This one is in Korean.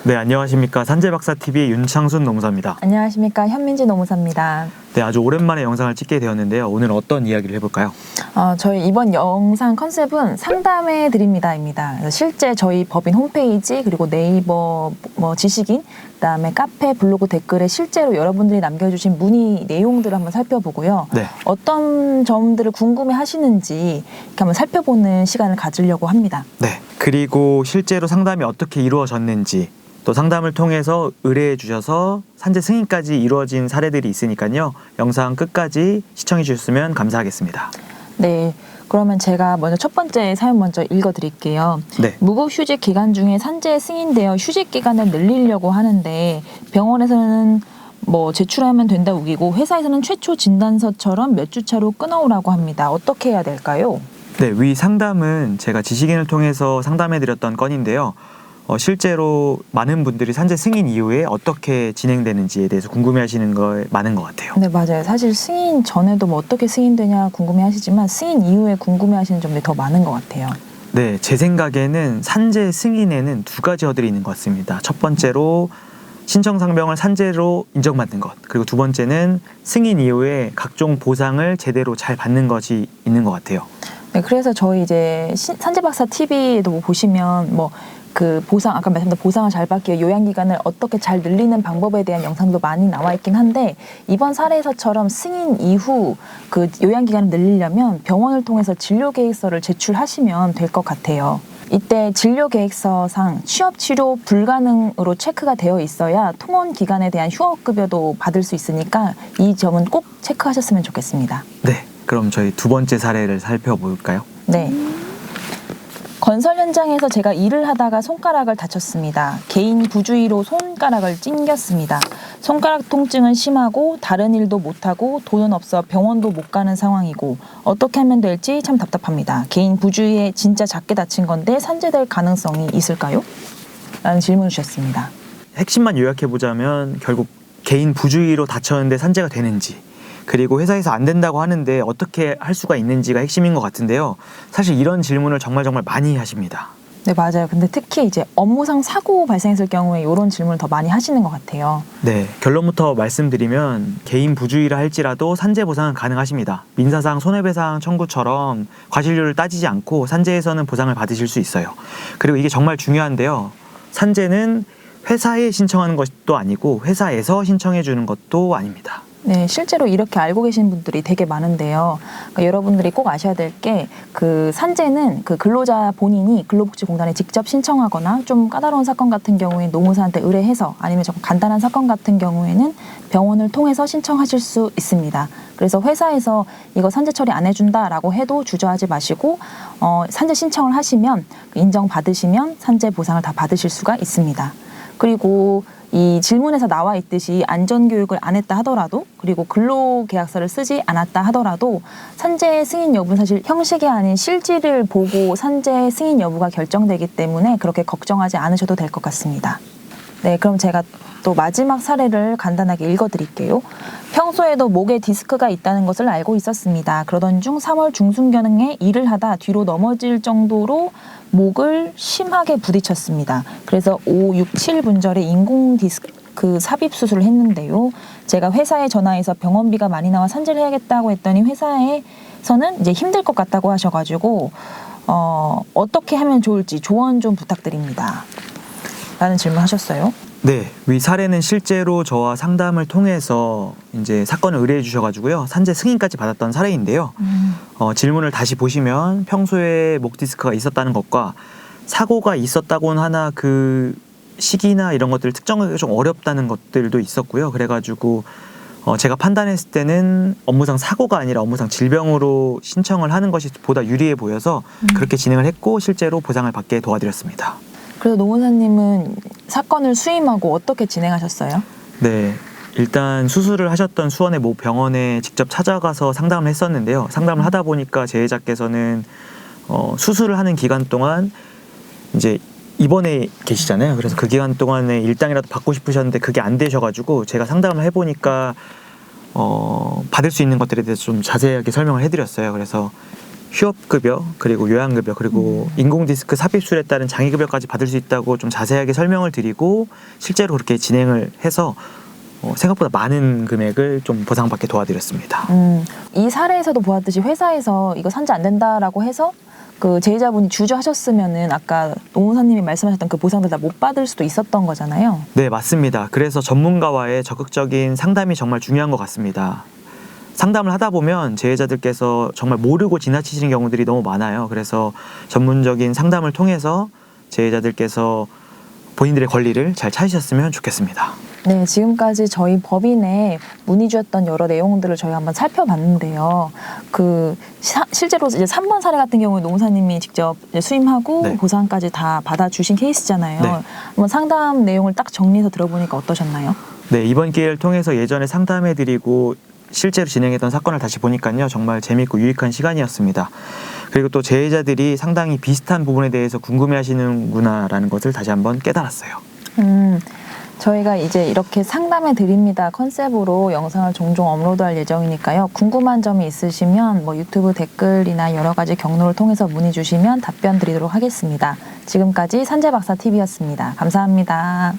네, 안녕하십니까. 산재박사TV 윤창순 노무사입니다. 안녕하십니까. 현민지 노무사입니다. 네, 아주 오랜만에 영상을 찍게 되었는데요. 오늘 어떤 이야기를 해볼까요? 저희 이번 영상 컨셉은 상담해 드립니다입니다. 실제 저희 법인 홈페이지 그리고 네이버 지식인 그다음에 카페 블로그 댓글에 실제로 여러분들이 남겨주신 문의 내용들을 한번 살펴보고요. 네. 어떤 점들을 궁금해 하시는지 이렇게 한번 살펴보는 시간을 가지려고 합니다. 네. 그리고 실제로 상담이 어떻게 이루어졌는지 또 상담을 통해서 의뢰해 주셔서 산재 승인까지 이루어진 사례들이 있으니까요. 영상 끝까지 시청해 주셨으면 감사하겠습니다. 네. 그러면 제가 먼저 첫 번째 사연 먼저 읽어드릴게요. 네. 무급휴직 기간 중에 산재에 승인되어 휴직 기간을 늘리려고 하는데 병원에서는 제출하면 된다 우기고 회사에서는 최초 진단서처럼 몇 주 차로 끊어오라고 합니다. 어떻게 해야 될까요? 네, 위 상담은 제가 지식인을 통해서 상담해드렸던 건인데요. 실제로 많은 분들이 산재 승인 이후에 어떻게 진행되는지에 대해서 궁금해하시는 거 많은 것 같아요. 네, 맞아요. 사실 승인 전에도 어떻게 승인되냐 궁금해하시지만 승인 이후에 궁금해하시는 점들이 더 많은 것 같아요. 네, 제 생각에는 산재 승인에는 두 가지 허들이 있는 것 같습니다. 첫 번째로 신청 상병을 산재로 인정받는 것, 그리고 두 번째는 승인 이후에 각종 보상을 제대로 잘 받는 것이 있는 것 같아요. 네, 그래서 저희 이제 산재박사 TV에도 보시면 그 보상, 아까 말씀드린 보상을 잘 받기 위해 요양기간을 어떻게 잘 늘리는 방법에 대한 영상도 많이 나와 있긴 한데 이번 사례에서처럼 승인 이후 그 요양기간을 늘리려면 병원을 통해서 진료계획서를 제출하시면 될 것 같아요. 이때 진료계획서상 취업치료 불가능으로 체크가 되어 있어야 통원 기간에 대한 휴업급여도 받을 수 있으니까 이 점은 꼭 체크하셨으면 좋겠습니다. 네, 그럼 저희 두 번째 사례를 살펴볼까요? 네. 건설 현장에서 제가 일을 하다가 손가락을 다쳤습니다. 개인 부주의로 손가락을 찡겼습니다. 손가락 통증은 심하고 다른 일도 못하고 돈은 없어 병원도 못 가는 상황이고 어떻게 하면 될지 참 답답합니다. 개인 부주의에 진짜 작게 다친 건데 산재될 가능성이 있을까요? 라는 질문을 주셨습니다. 핵심만 요약해보자면 결국 개인 부주의로 다쳤는데 산재가 되는지, 그리고 회사에서 안 된다고 하는데 어떻게 할 수가 있는지가 핵심인 것 같은데요. 사실 이런 질문을 정말 많이 하십니다. 네, 맞아요. 근데 특히 이제 업무상 사고 발생했을 경우에 이런 질문을 더 많이 하시는 것 같아요. 네, 결론부터 말씀드리면 개인 부주의라 할지라도 산재 보상은 가능하십니다. 민사상 손해배상 청구처럼 과실료를 따지지 않고 산재에서는 보상을 받으실 수 있어요. 그리고 이게 정말 중요한데요. 산재는 회사에 신청하는 것도 아니고 회사에서 신청해 주는 것도 아닙니다. 네, 실제로 이렇게 알고 계신 분들이 되게 많은데요. 그러니까 여러분들이 꼭 아셔야 될 게 그 산재는 그 근로자 본인이 근로복지공단에 직접 신청하거나 좀 까다로운 사건 같은 경우에 노무사한테 의뢰해서 아니면 조금 간단한 사건 같은 경우에는 병원을 통해서 신청하실 수 있습니다. 그래서 회사에서 이거 산재 처리 안 해준다라고 해도 주저하지 마시고 산재 신청을 하시면 인정받으시면 산재 보상을 다 받으실 수가 있습니다. 그리고 이 질문에서 나와 있듯이 안전교육을 안 했다 하더라도 그리고 근로계약서를 쓰지 않았다 하더라도 산재 승인 여부는 사실 형식이 아닌 실질을 보고 산재 승인 여부가 결정되기 때문에 그렇게 걱정하지 않으셔도 될 것 같습니다. 네, 그럼 제가 또 마지막 사례를 간단하게 읽어드릴게요. 평소에도 목에 디스크가 있다는 것을 알고 있었습니다. 그러던 중 3월 중순경에 일을 하다 뒤로 넘어질 정도로 목을 심하게 부딪혔습니다. 그래서 5, 6, 7분절에 인공 디스크 삽입 수술을 했는데요. 제가 회사에 전화해서 병원비가 많이 나와 산재를 해야겠다고 했더니 회사에서는 이제 힘들 것 같다고 하셔가지고 어떻게 하면 좋을지 조언 좀 부탁드립니다. 라는 질문 하셨어요. 네, 위 사례는 실제로 저와 상담을 통해서 이제 사건을 의뢰해 주셔가지고요. 산재 승인까지 받았던 사례인데요. 질문을 다시 보시면 평소에 목 디스크가 있었다는 것과 사고가 있었다고는 하나 그 시기나 이런 것들을 특정하기가 좀 어렵다는 것들도 있었고요. 그래가지고 제가 판단했을 때는 업무상 사고가 아니라 업무상 질병으로 신청을 하는 것이 보다 유리해 보여서 그렇게 진행을 했고 실제로 보상을 받게 도와드렸습니다. 그래서 노무사님은 사건을 수임하고 어떻게 진행하셨어요? 네, 일단 수술을 하셨던 수원의 모 병원에 직접 찾아가서 상담을 했었는데요. 상담을 하다 보니까 제자께서는 수술을 하는 기간 동안 이제 입원해 계시잖아요. 그래서 그 기간 동안에 일당이라도 받고 싶으셨는데 그게 안 되셔가지고 제가 상담을 해보니까 받을 수 있는 것들에 대해서 좀 자세하게 설명을 해드렸어요. 그래서 휴업급여 그리고 요양급여 그리고 인공디스크 삽입술에 따른 장애급여까지 받을 수 있다고 좀 자세하게 설명을 드리고 실제로 그렇게 진행을 해서 생각보다 많은 금액을 좀 보상받게 도와드렸습니다. 이 사례에서도 보았듯이 회사에서 이거 산재 안 된다라고 해서 그 제의자분이 주저하셨으면은 아까 노무사님이 말씀하셨던 그 보상들 다 못 받을 수도 있었던 거잖아요. 네, 맞습니다. 그래서 전문가와의 적극적인 상담이 정말 중요한 것 같습니다. 상담을 하다 보면 제의자들께서 정말 모르고 지나치시는 경우들이 너무 많아요. 그래서 전문적인 상담을 통해서 제의자들께서 본인들의 권리를 잘 찾으셨으면 좋겠습니다. 네, 지금까지 저희 법인에 문의 주셨던 여러 내용들을 저희가 한번 살펴봤는데요. 실제로 이제 3번 사례 같은 경우에 노무사님이 직접 이제 수임하고 네. 보상까지 다 받아주신 케이스잖아요. 네. 한번 상담 내용을 딱 정리해서 들어보니까 어떠셨나요? 네, 이번 기회를 통해서 예전에 상담해드리고 실제로 진행했던 사건을 다시 보니까요. 정말 재밌고 유익한 시간이었습니다. 그리고 또 제의자들이 상당히 비슷한 부분에 대해서 궁금해하시는구나라는 것을 다시 한번 깨달았어요. 저희가 이제 이렇게 상담해 드립니다 컨셉으로 영상을 종종 업로드할 예정이니까요. 궁금한 점이 있으시면 뭐 유튜브 댓글이나 여러 가지 경로를 통해서 문의 주시면 답변 드리도록 하겠습니다. 지금까지 산재박사TV였습니다. 감사합니다.